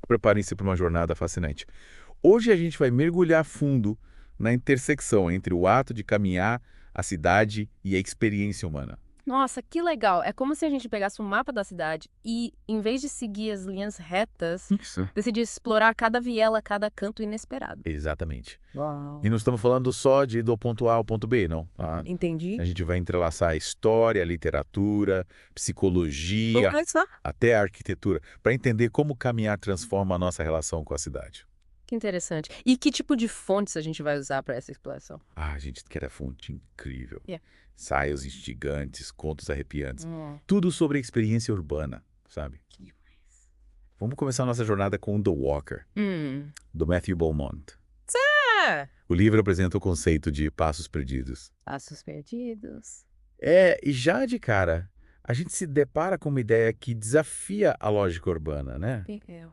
Preparem-se para uma jornada fascinante. Hoje a gente vai mergulhar fundo na intersecção entre o ato de caminhar, a cidade e a experiência humana. Nossa, que legal! É como se a gente pegasse um mapa da cidade e, em vez de seguir as linhas retas, Isso. decidisse explorar cada viela, cada canto inesperado. Exatamente. Uau! E não estamos falando só de ir do ponto A ao ponto B, não. Tá? Entendi. A gente vai entrelaçar a história, a literatura, psicologia, Olha só. até a arquitetura, para entender como caminhar transforma a nossa relação com a cidade. Que interessante. E que tipo de fontes a gente vai usar para essa exploração? Ah, a gente quer a fonte incrível. Yeah. Ensaios instigantes, contos arrepiantes. Hum. Tudo sobre a experiência urbana, sabe? Vamos começar a nossa jornada com The Walker, do Matthew Beaumont. Ah! O livro apresenta o conceito de passos perdidos. Passos perdidos. E já de cara, a gente se depara com uma ideia que desafia a lógica urbana, né?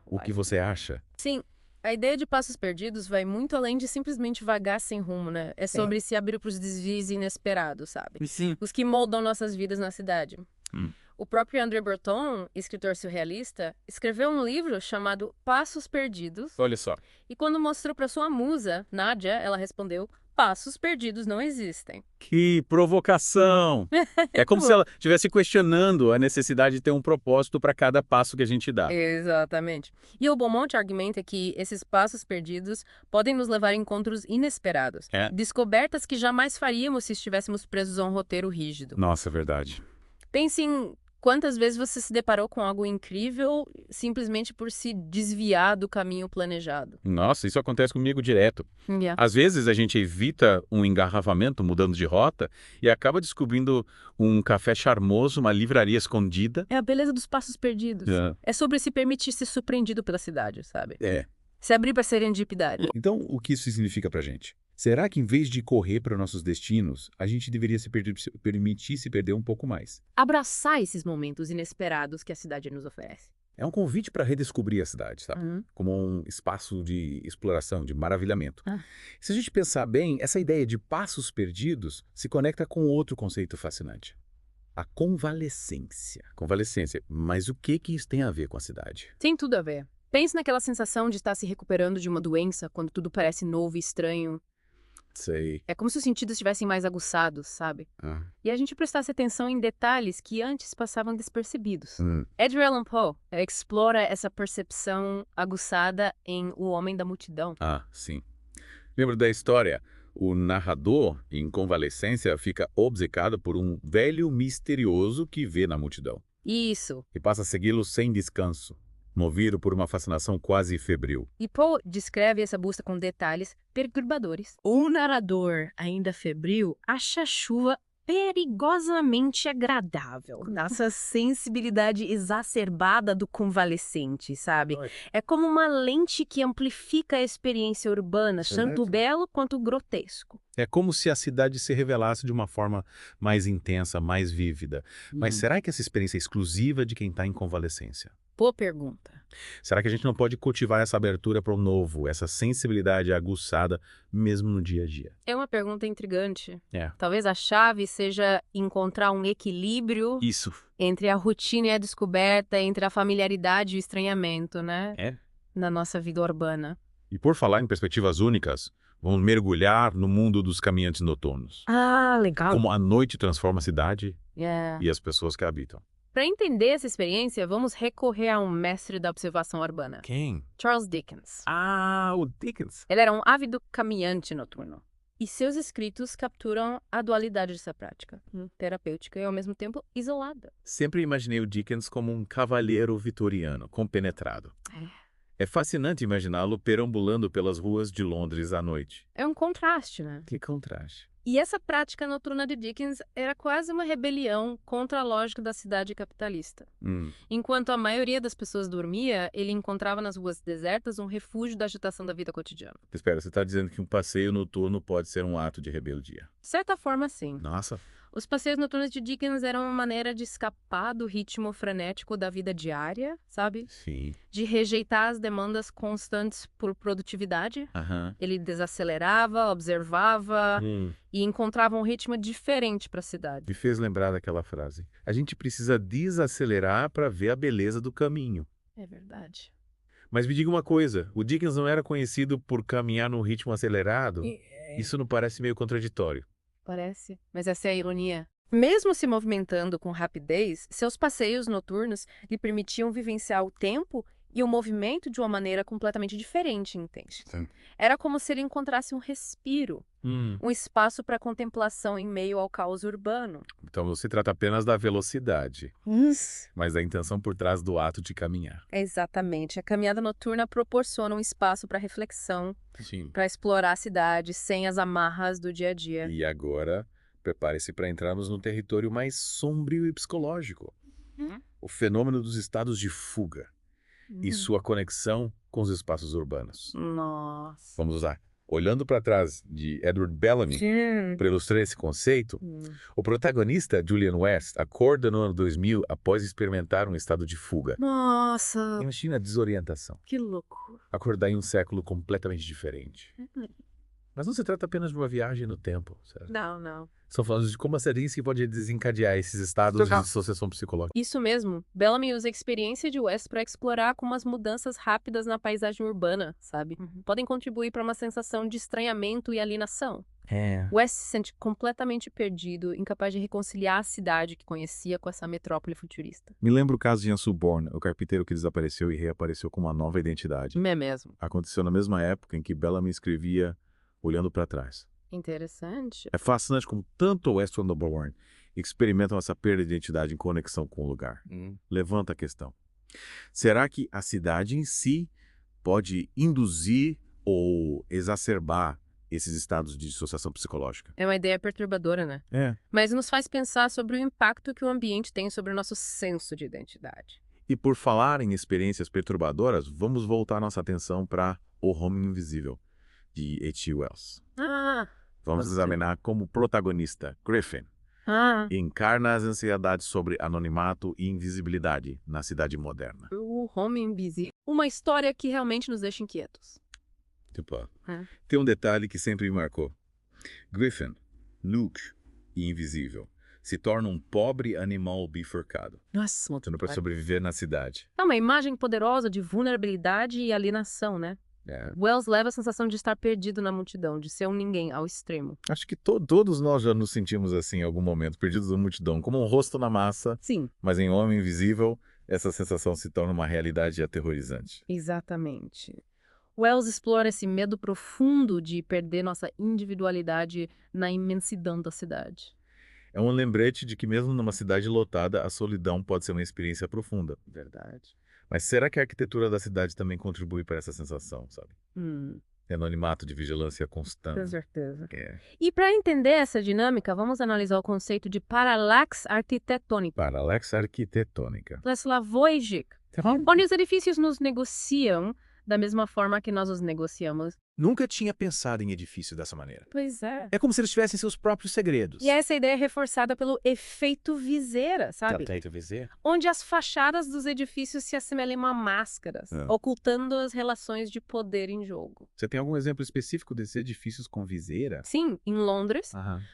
O que você acha? Sim, a ideia de passos perdidos vai muito além de simplesmente vagar sem rumo, né? É sobre se abrir para os desvios inesperados, sabe? Sim. Os que moldam nossas vidas na cidade. Hum. O próprio André Breton, escritor surrealista, escreveu um livro chamado Passos Perdidos. Olha só. E quando mostrou para sua musa, Nádia, ela respondeu: Passos perdidos não existem. Que provocação! É como se ela estivesse questionando a necessidade de ter um propósito para cada passo que a gente dá. Exatamente. E o Beaumont argumenta que esses passos perdidos podem nos levar a encontros inesperados. É. Descobertas que jamais faríamos se estivéssemos presos a um roteiro rígido. Nossa, é verdade. Pense em quantas vezes você se deparou com algo incrível simplesmente por se desviar do caminho planejado. Nossa, isso acontece comigo direto. Yeah. Às vezes a gente evita um engarrafamento mudando de rota e acaba descobrindo um café charmoso, uma livraria escondida. É a beleza dos passos perdidos. É. É sobre se permitir ser surpreendido pela cidade, sabe? É. Se abrir para serendipidade. Então, o que isso significa pra gente? Será que em vez de correr para nossos destinos, a gente deveria permitir se perder um pouco mais? Abraçar esses momentos inesperados que a cidade nos oferece. É um convite para redescobrir a cidade, sabe? Uhum. Como um espaço de exploração, de maravilhamento. Ah. Se a gente pensar bem, essa ideia de passos perdidos se conecta com outro conceito fascinante. A convalescência. Convalescência. Mas o que isso tem a ver com a cidade? Tem tudo a ver. Pense naquela sensação de estar se recuperando de uma doença quando tudo parece novo e estranho. Sei. É como se os sentidos estivessem mais aguçados, sabe? Ah. E a gente prestasse atenção em detalhes que antes passavam despercebidos. Hum. Edgar Allan Poe explora essa percepção aguçada em O Homem da Multidão. Ah, sim. Lembra da história? O narrador, em convalescência, fica obcecado por um velho misterioso que vê na multidão Isso. e passa a segui-lo sem descanso, movido por uma fascinação quase febril. E Poe descreve essa busca com detalhes perturbadores. O narrador, ainda febril, acha a chuva perigosamente agradável. Nossa sensibilidade exacerbada do convalescente, sabe? É como uma lente que amplifica a experiência urbana, tanto o belo quanto o grotesco. É como se a cidade se revelasse de uma forma mais intensa, mais vívida. Mas será que essa experiência é exclusiva de quem está em convalescência? Boa pergunta. Será que a gente não pode cultivar essa abertura para o novo, essa sensibilidade aguçada, mesmo no dia a dia? É uma pergunta intrigante. É. Talvez a chave seja encontrar um equilíbrio Isso. entre a rotina e a descoberta, entre a familiaridade e o estranhamento, né? É. Na nossa vida urbana. E por falar em perspectivas únicas, vamos mergulhar no mundo dos caminhantes noturnos. Ah, legal. Como a noite transforma a cidade É. e as pessoas que a habitam. Para entender essa experiência, vamos recorrer a um mestre da observação urbana, Quem? Charles Dickens. Ah, o Dickens. Ele era um ávido caminhante noturno. E seus escritos capturam a dualidade dessa prática, terapêutica e ao mesmo tempo isolada. Sempre imaginei o Dickens como um cavalheiro vitoriano, compenetrado. É fascinante imaginá-lo perambulando pelas ruas de Londres à noite. É um contraste, né? Que contraste. E essa prática noturna de Dickens era quase uma rebelião contra a lógica da cidade capitalista. Enquanto a maioria das pessoas dormia, ele encontrava nas ruas desertas um refúgio da agitação da vida cotidiana. Espera, você está dizendo que um passeio noturno pode ser um ato de rebeldia? De certa forma, sim. Nossa. Os passeios noturnos de Dickens eram uma maneira de escapar do ritmo frenético da vida diária, sabe? Sim. De rejeitar as demandas constantes por produtividade. Aham. Ele desacelerava, observava e encontrava um ritmo diferente para a cidade. Me fez lembrar daquela frase. A gente precisa desacelerar para ver a beleza do caminho. É verdade. Mas me diga uma coisa, o Dickens não era conhecido por caminhar num ritmo acelerado? É. Isso não parece meio contraditório? Parece, mas essa é a ironia. Mesmo se movimentando com rapidez, seus passeios noturnos lhe permitiam vivenciar o tempo e o movimento de uma maneira completamente diferente, entende? Sim. Era como se ele encontrasse um respiro, um espaço para contemplação em meio ao caos urbano. Então não se trata apenas da velocidade, mas da intenção por trás do ato de caminhar. Exatamente. A caminhada noturna proporciona um espaço para reflexão, Sim. para explorar a cidade sem as amarras do dia a dia. E agora, prepare-se para entrarmos num território mais sombrio e psicológico. O fenômeno dos estados de fuga e sua conexão com os espaços urbanos. Nossa. Vamos lá. Olhando para trás de Edward Bellamy, Sim. para ilustrar esse conceito, o protagonista, Julian West, acorda no ano 2000 após experimentar um estado de fuga. Nossa, Imagina a desorientação. que loucura. Acordar em um século completamente diferente. Mas não se trata apenas de uma viagem no tempo, certo? Não. Estão falando de como a sedência pode desencadear esses estados de dissociação psicológica. Isso mesmo. Bellamy usa a experiência de West para explorar como as mudanças rápidas na paisagem urbana, sabe? Podem contribuir para uma sensação de estranhamento e alienação. West se sente completamente perdido, incapaz de reconciliar a cidade que conhecia com essa metrópole futurista. Me lembra o caso de Ian Suborn, o carpinteiro que desapareceu e reapareceu com uma nova identidade. É mesmo. Aconteceu na mesma época em que Bellamy escrevia Olhando para Trás. Interessante. É fascinante como tanto o West quanto o Bourne experimentam essa perda de identidade em conexão com o lugar. Levanta a questão. Será que a cidade em si pode induzir ou exacerbar esses estados de dissociação psicológica? É uma ideia perturbadora, né? É. Mas nos faz pensar sobre o impacto que o ambiente tem sobre o nosso senso de identidade. E por falar em experiências perturbadoras, vamos voltar nossa atenção para O Homem Invisível, de H.G. Wells. Vamos examinar como o protagonista, Griffin, encarna as ansiedades sobre anonimato e invisibilidade na cidade moderna. O Homem Invisível. Uma história que realmente nos deixa inquietos. Tem um detalhe que sempre me marcou. Griffin, nude e invisível, se torna um pobre animal bifurcado, Nossa, tendo para sobreviver na cidade. é uma imagem poderosa de vulnerabilidade e alienação, né? Wells leva a sensação de estar perdido na multidão, de ser um ninguém ao extremo. Acho que todos nós já nos sentimos assim em algum momento, perdidos na multidão, como um rosto na massa, Sim, mas em Homem Invisível, essa sensação se torna uma realidade aterrorizante. exatamente. Wells explora esse medo profundo de perder nossa individualidade na imensidão da cidade. É um lembrete de que mesmo numa cidade lotada, a solidão pode ser uma experiência profunda. Verdade. Mas será que a arquitetura da cidade também contribui para essa sensação, sabe? Anonimato de vigilância Com constante. certeza. É. E para entender essa dinâmica, vamos analisar o conceito de paralaxe arquitetônica. Paralaxe arquitetônica. Slavoj Žižek, onde os edifícios nos negociam da mesma forma que nós os negociamos. Nunca tinha pensado em edifício dessa maneira. Pois é. É como se eles tivessem seus próprios segredos. E essa ideia é reforçada pelo efeito viseira, sabe? Onde as fachadas dos edifícios se assemelham a máscaras, ocultando as relações de poder em jogo. Você tem algum exemplo específico desses edifícios com viseira? Sim, em Londres,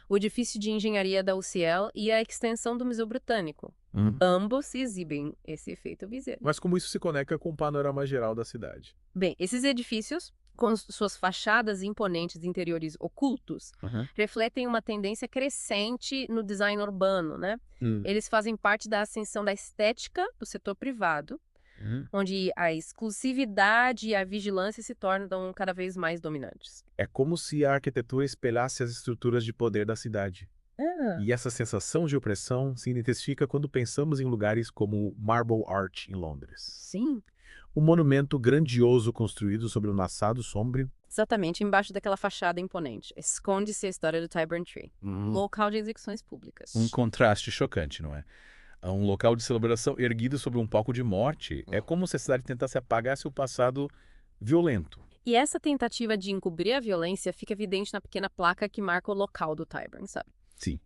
o edifício de engenharia da UCL e a extensão do Museu Britânico. Ambos exibem esse efeito viseira. Mas como isso se conecta com o panorama geral da cidade? Bem, esses edifícios, com suas fachadas imponentes e interiores ocultos, refletem uma tendência crescente no design urbano, né? Eles fazem parte da ascensão da estética do setor privado, onde a exclusividade e a vigilância se tornam cada vez mais dominantes. É como se a arquitetura espelhasse as estruturas de poder da cidade. E essa sensação de opressão se intensifica quando pensamos em lugares como o Marble Arch, em Londres. Sim. Um monumento grandioso construído sobre um laçado sombrio. Exatamente, embaixo daquela fachada imponente. Esconde-se a história do Tyburn Tree, local de execuções públicas. Um contraste chocante, não é? Um local de celebração erguido sobre um palco de morte. É como se a cidade tentasse apagar seu passado violento. E essa tentativa de encobrir a violência fica evidente na pequena placa que marca o local do Tyburn, sabe? Sim.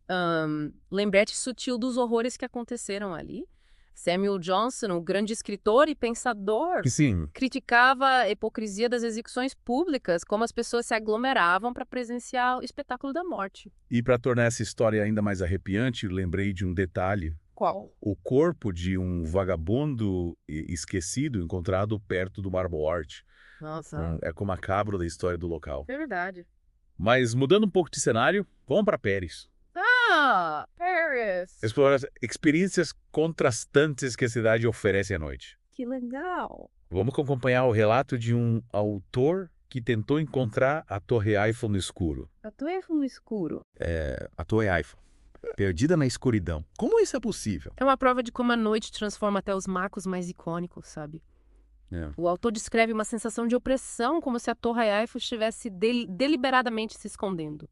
Lembrete sutil dos horrores que aconteceram ali. Samuel Johnson, o grande escritor e pensador, Sim. criticava a hipocrisia das execuções públicas, como as pessoas se aglomeravam para presenciar o espetáculo da morte. E para tornar essa história ainda mais arrepiante, lembrei de um detalhe Qual? O corpo de um vagabundo esquecido encontrado perto do Mar Morte. Nossa, É como macabro da história do local. é verdade. Mas mudando um pouco de cenário, vamos para Paris. Ah, Paris! Explorar as experiências contrastantes que a cidade oferece à noite. Que legal! Vamos acompanhar o relato de um autor que tentou encontrar a Torre Eiffel no escuro. Eu tô erro no escuro. A Torre Eiffel, perdida na escuridão. Como isso é possível? É uma prova de como a noite transforma até os marcos mais icônicos, sabe? É. O autor descreve uma sensação de opressão, como se a Torre Eiffel estivesse deliberadamente se escondendo.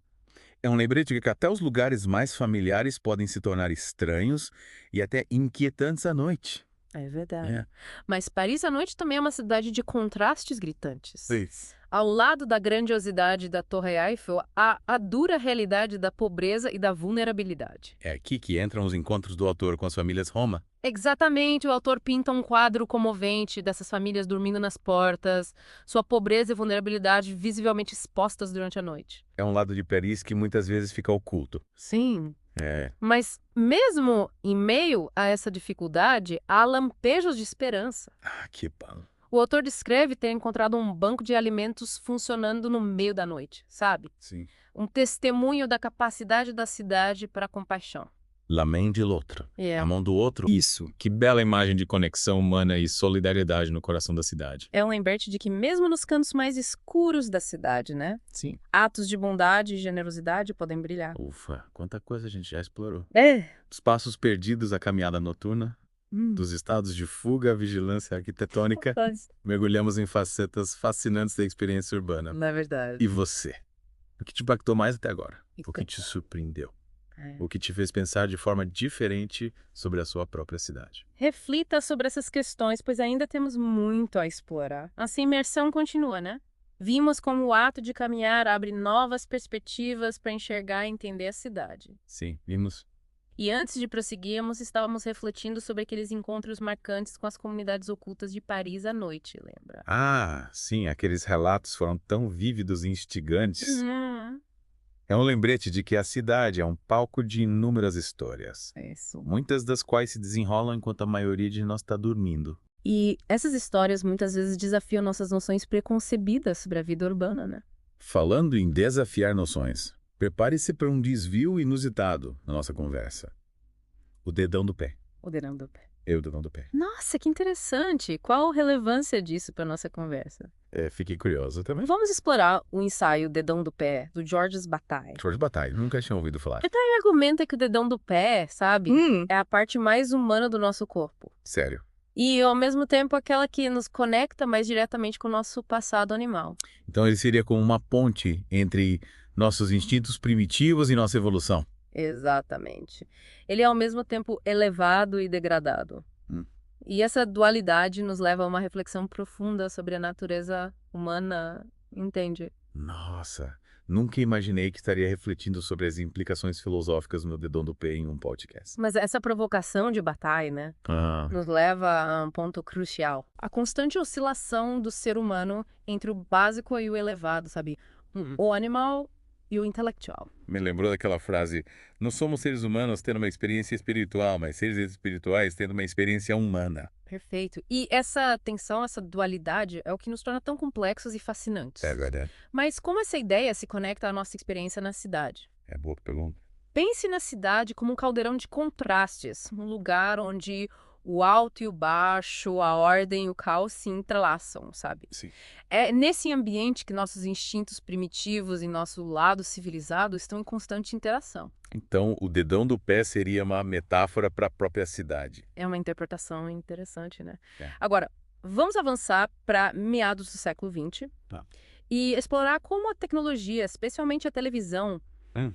É um lembrete de que até os lugares mais familiares podem se tornar estranhos e até inquietantes à noite. É verdade. É. Mas Paris à noite também é uma cidade de contrastes gritantes. Sim. Ao lado da grandiosidade da Torre Eiffel, há a dura realidade da pobreza e da vulnerabilidade. É aqui que entram os encontros do autor com as famílias Roma. Exatamente, o autor pinta um quadro comovente dessas famílias dormindo nas portas, sua pobreza e vulnerabilidade visivelmente expostas durante a noite. É um lado de Paris que muitas vezes fica oculto. Sim. É. Mas mesmo em meio a essa dificuldade, há lampejos de esperança. Ah, que bom. O autor descreve ter encontrado um banco de alimentos funcionando no meio da noite, sabe? Sim. Um testemunho da capacidade da cidade para a compaixão. La main de l'autre. É. A mão do outro. Isso. Que bela imagem de conexão humana e solidariedade no coração da cidade. É um lembrete de que mesmo nos cantos mais escuros da cidade, né? Sim. Atos de bondade e generosidade podem brilhar. Ufa, quanta coisa a gente já explorou. É. Dos passos perdidos à caminhada noturna, dos estados de fuga à vigilância arquitetônica, mergulhamos em facetas fascinantes da experiência urbana. Na verdade. E você? O que te impactou mais até agora? O que te surpreendeu? É. O que te fez pensar de forma diferente sobre a sua própria cidade? Reflita sobre essas questões, pois ainda temos muito a explorar. Essa imersão continua, né? Vimos como o ato de caminhar abre novas perspectivas para enxergar e entender a cidade. Sim, vimos. E antes de prosseguirmos, estávamos refletindo sobre aqueles encontros marcantes com as comunidades ocultas de Paris à noite, lembra? Ah, sim, aqueles relatos foram tão vívidos e instigantes. Uhum. É um lembrete de que a cidade é um palco de inúmeras histórias, Isso. muitas das quais se desenrolam enquanto a maioria de nós está dormindo. E essas histórias muitas vezes desafiam nossas noções preconcebidas sobre a vida urbana, né? Falando em desafiar noções, prepare-se para um desvio inusitado na nossa conversa. O dedão do pé. O dedão do pé. O dedão do pé. Nossa, que interessante! Qual a relevância disso para nossa conversa? Fiquei curioso também. Vamos explorar o ensaio Dedão do Pé, do Georges Bataille. Georges Bataille, nunca tinha ouvido falar. Ele argumenta que o dedão do pé, sabe, é a parte mais humana do nosso corpo. Sério. E, ao mesmo tempo, aquela que nos conecta mais diretamente com o nosso passado animal. Então ele seria como uma ponte entre nossos instintos primitivos e nossa evolução. Exatamente. Ele é, ao mesmo tempo, elevado e degradado. E essa dualidade nos leva a uma reflexão profunda sobre a natureza humana, entende? Nossa, nunca imaginei que estaria refletindo sobre as implicações filosóficas no dedão do pé em um podcast. Mas essa provocação de Bataille, né, nos leva a um ponto crucial. A constante oscilação do ser humano entre o básico e o elevado, sabe? O animal e o intelectual. Me lembrou daquela frase, não somos seres humanos tendo uma experiência espiritual, mas seres espirituais tendo uma experiência humana. Perfeito. E essa tensão, essa dualidade é o que nos torna tão complexos e fascinantes. É verdade. Mas como essa ideia se conecta à nossa experiência na cidade? É boa pergunta. Pense na cidade como um caldeirão de contrastes, um lugar onde o alto e o baixo, a ordem e o caos se entrelaçam, sabe? Sim. É nesse ambiente que nossos instintos primitivos e nosso lado civilizado estão em constante interação. Então, o dedão do pé seria uma metáfora para a própria cidade. É uma interpretação interessante, né? É. Agora, vamos avançar para meados do século XX e explorar como a tecnologia, especialmente a televisão,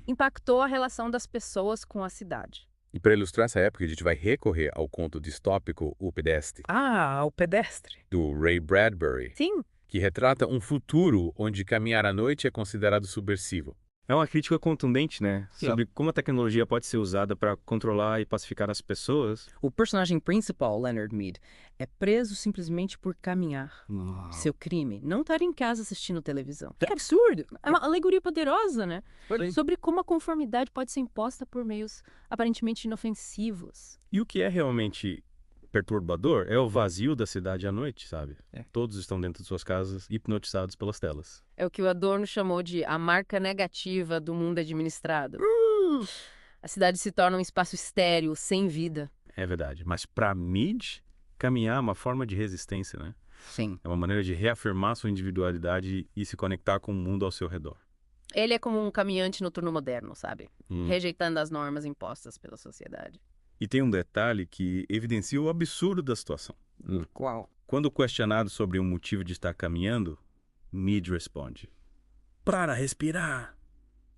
impactou a relação das pessoas com a cidade. E para ilustrar essa época, a gente vai recorrer ao conto distópico O Pedestre, Ah, o pedestre. do Ray Bradbury, Sim. que retrata um futuro onde caminhar à noite é considerado subversivo. É uma crítica contundente, né? Sim. Sobre como a tecnologia pode ser usada para controlar e pacificar as pessoas. O personagem principal, Leonard Mead, é preso simplesmente por caminhar. Seu crime, não estar em casa assistindo televisão. Que absurdo! É uma alegoria poderosa, né? Sobre como a conformidade pode ser imposta por meios aparentemente inofensivos. E o que é realmente perturbador é o vazio da cidade à noite, sabe? É. Todos estão dentro de suas casas, hipnotizados pelas telas. É o que o Adorno chamou de a marca negativa do mundo administrado. A cidade se torna um espaço estéril, sem vida. É verdade. Mas para Mead, caminhar é uma forma de resistência, né? Sim. É uma maneira de reafirmar sua individualidade e se conectar com o mundo ao seu redor. Ele é como um caminhante noturno moderno, sabe? Rejeitando as normas impostas pela sociedade. E tem um detalhe que evidencia o absurdo da situação. Qual? Quando questionado sobre o motivo de estar caminhando, Mead responde: para respirar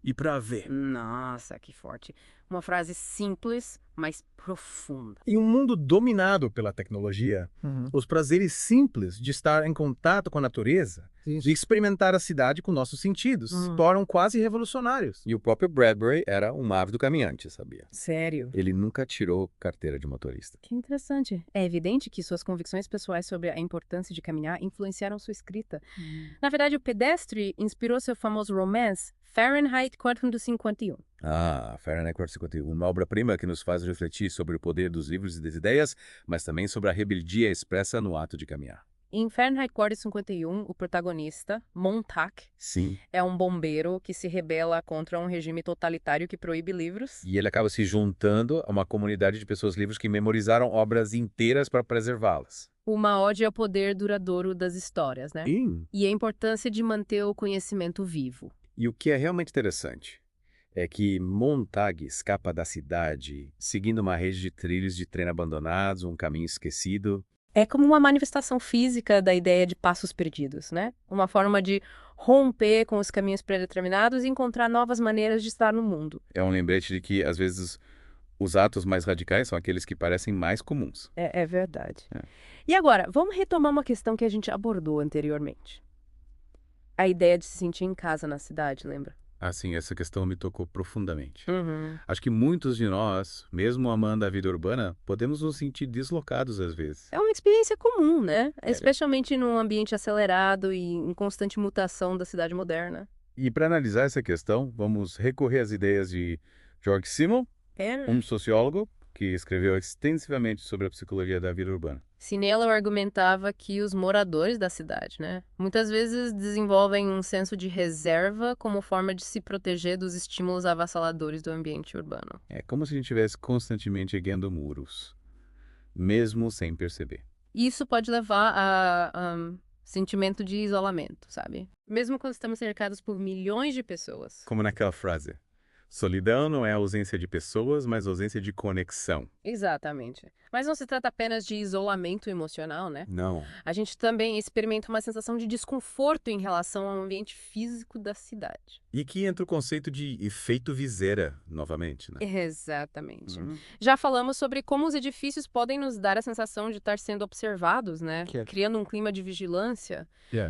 e para ver. Nossa, que forte. Uma frase simples, mas profunda. Em um mundo dominado pela tecnologia, os prazeres simples de estar em contato com a natureza, de experimentar a cidade com nossos sentidos, se tornam quase revolucionários. E o próprio Bradbury era um ávido caminhante, sabia? Sério? Ele nunca tirou carteira de motorista. Que interessante. É evidente que suas convicções pessoais sobre a importância de caminhar influenciaram sua escrita. Na verdade, o Pedestre inspirou seu famoso romance Fahrenheit 451. Ah, Fahrenheit 451, uma obra-prima que nos faz refletir sobre o poder dos livros e das ideias, mas também sobre a rebeldia expressa no ato de caminhar. Em Fahrenheit 451, o protagonista, Montag, Sim. é um bombeiro que se rebela contra um regime totalitário que proíbe livros. E ele acaba se juntando a uma comunidade de pessoas livres que memorizaram obras inteiras para preservá-las. Uma ode ao poder duradouro das histórias, né? E a importância de manter o conhecimento vivo. E o que é realmente interessante é que Montag escapa da cidade, seguindo uma rede de trilhos de trem abandonados, um caminho esquecido. É como uma manifestação física da ideia de passos perdidos, né? Uma forma de romper com os caminhos predeterminados e encontrar novas maneiras de estar no mundo. É um lembrete de que, às vezes, os atos mais radicais são aqueles que parecem mais comuns. É verdade. É. E agora, vamos retomar uma questão que a gente abordou anteriormente. A ideia de se sentir em casa na cidade, lembra? Assim, essa questão me tocou profundamente. Acho que muitos de nós, mesmo amando a vida urbana, podemos nos sentir deslocados às vezes. É uma experiência comum, né? Especialmente num ambiente acelerado e em constante mutação da cidade moderna. E para analisar essa questão, vamos recorrer às ideias de George Simmel, um sociólogo que escreveu extensivamente sobre a psicologia da vida urbana. Sinello argumentava que os moradores da cidade, né, muitas vezes desenvolvem um senso de reserva como forma de se proteger dos estímulos avassaladores do ambiente urbano. É como se a gente estivesse constantemente erguendo muros, mesmo sem perceber. Isso pode levar a sentimento de isolamento, sabe? Mesmo quando estamos cercados por milhões de pessoas. Como naquela frase, solidão não é ausência de pessoas, mas ausência de conexão. Exatamente. Mas não se trata apenas de isolamento emocional, né? Não. A gente também experimenta uma sensação de desconforto em relação ao ambiente físico da cidade. E que entra o conceito de efeito viseira, novamente, né? Exatamente. Já falamos sobre como os edifícios podem nos dar a sensação de estar sendo observados, né? Criando um clima de vigilância.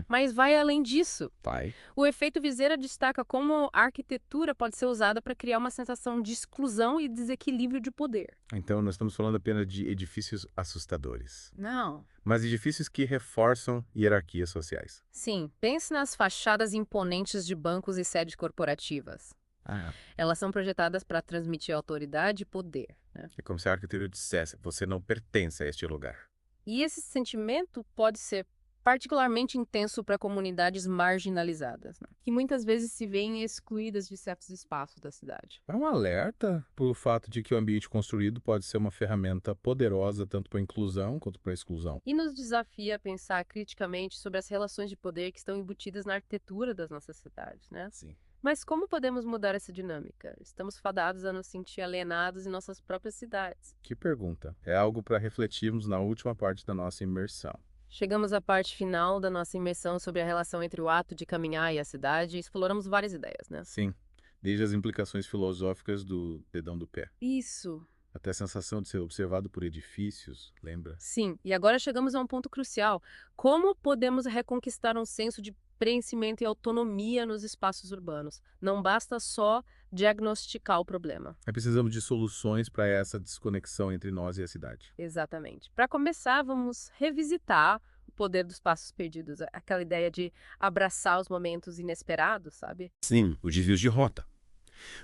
Mas vai além disso. Vai. O efeito viseira destaca como a arquitetura pode ser usada para criar uma sensação de exclusão e desequilíbrio de poder. Então, nós estamos falando apenas de edifícios assustadores. Não. Mas edifícios que reforçam hierarquias sociais. Sim, pense nas fachadas imponentes de bancos e sedes corporativas. Elas são projetadas para transmitir autoridade e poder, né? É como se a arquitetura dissesse, você não pertence a este lugar. E esse sentimento pode ser particularmente intenso para comunidades marginalizadas, né? Que muitas vezes se veem excluídas de certos espaços da cidade. É um alerta pelo fato de que o ambiente construído pode ser uma ferramenta poderosa tanto para a inclusão quanto para a exclusão. E nos desafia a pensar criticamente sobre as relações de poder que estão embutidas na arquitetura das nossas cidades, né? Sim. Mas como podemos mudar essa dinâmica? Estamos fadados a nos sentir alienados em nossas próprias cidades. Que pergunta. É algo para refletirmos na última parte da nossa imersão. Chegamos à parte final da nossa imersão sobre a relação entre o ato de caminhar e a cidade e exploramos várias ideias, né? Sim, desde as implicações filosóficas do dedão do pé. Isso. Até a sensação de ser observado por edifícios, lembra? Sim, e agora chegamos a um ponto crucial. Como podemos reconquistar um senso de preenchimento e autonomia nos espaços urbanos? Não basta só diagnosticar o problema. Aí precisamos de soluções para essa desconexão entre nós e a cidade. Exatamente. Para começar, vamos revisitar o poder dos passos perdidos, aquela ideia de abraçar os momentos inesperados, sabe? Sim, os desvios de rota.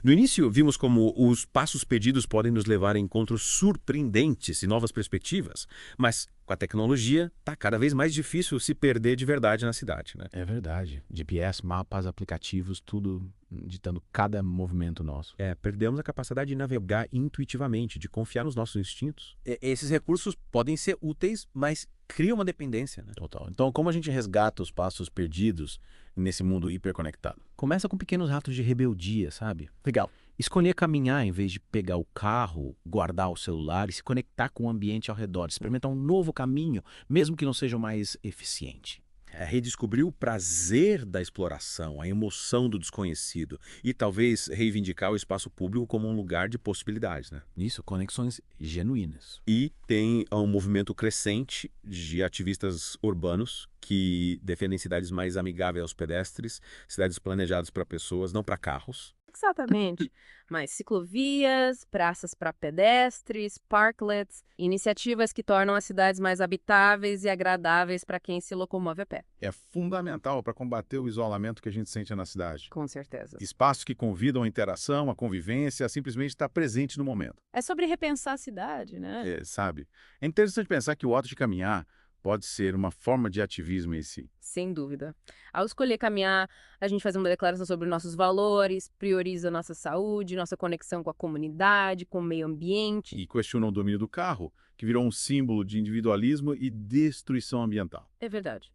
No início, vimos como os passos perdidos podem nos levar a encontros surpreendentes e novas perspectivas, mas com a tecnologia, está cada vez mais difícil se perder de verdade na cidade, né? É verdade. GPS, mapas, aplicativos, tudo ditando cada movimento nosso. Perdemos a capacidade de navegar intuitivamente, de confiar nos nossos instintos. Esses recursos podem ser úteis, mas criam uma dependência, né? Total. Então, como a gente resgata os passos perdidos nesse mundo hiperconectado? Começa com pequenos atos de rebeldia, sabe? Legal. Escolher caminhar em vez de pegar o carro, guardar o celular e se conectar com o ambiente ao redor. Experimentar um novo caminho, mesmo que não seja o mais eficiente. Redescobrir o prazer da exploração, a emoção do desconhecido e talvez reivindicar o espaço público como um lugar de possibilidades, né? Isso, conexões genuínas. E tem um movimento crescente de ativistas urbanos que defendem cidades mais amigáveis aos pedestres, cidades planejadas para pessoas, não para carros. Exatamente. Mais ciclovias, praças para pedestres, parklets, iniciativas que tornam as cidades mais habitáveis e agradáveis para quem se locomove a pé. É fundamental para combater o isolamento que a gente sente na cidade. Com certeza. Espaços que convidam a interação, a convivência, a simplesmente estar presente no momento. É sobre repensar a cidade, né? Sabe? É interessante pensar que o ato de caminhar pode ser uma forma de ativismo em si. Sem dúvida. Ao escolher caminhar, a gente faz uma declaração sobre nossos valores, prioriza nossa saúde, nossa conexão com a comunidade, com o meio ambiente. E questiona o domínio do carro, que virou um símbolo de individualismo e destruição ambiental. É verdade.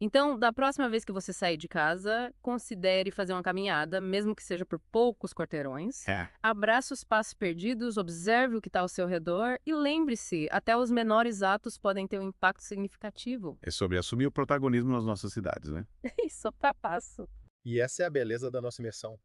Então, da próxima vez que você sair de casa, considere fazer uma caminhada, mesmo que seja por poucos quarteirões. Abrace os passos perdidos, observe o que está ao seu redor e lembre-se, até os menores atos podem ter um impacto significativo. É sobre assumir o protagonismo nas nossas cidades, né? Isso, para passo. E essa é a beleza da nossa imersão,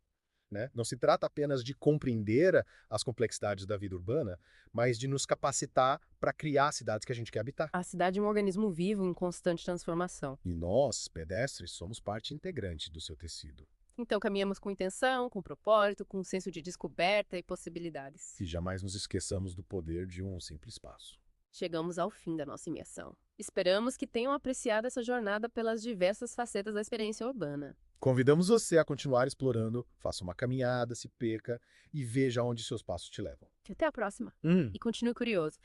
né? Não se trata apenas de compreender as complexidades da vida urbana, mas de nos capacitar para criar cidades que a gente quer habitar. A cidade é um organismo vivo em constante transformação. E nós, pedestres, somos parte integrante do seu tecido. Então caminhamos com intenção, com propósito, com um senso de descoberta e possibilidades. E jamais nos esqueçamos do poder de um simples passo. Chegamos ao fim da nossa imersão. Esperamos que tenham apreciado essa jornada pelas diversas facetas da experiência urbana. Convidamos você a continuar explorando, faça uma caminhada, se perca e veja onde seus passos te levam. Até a próxima. E continue curioso.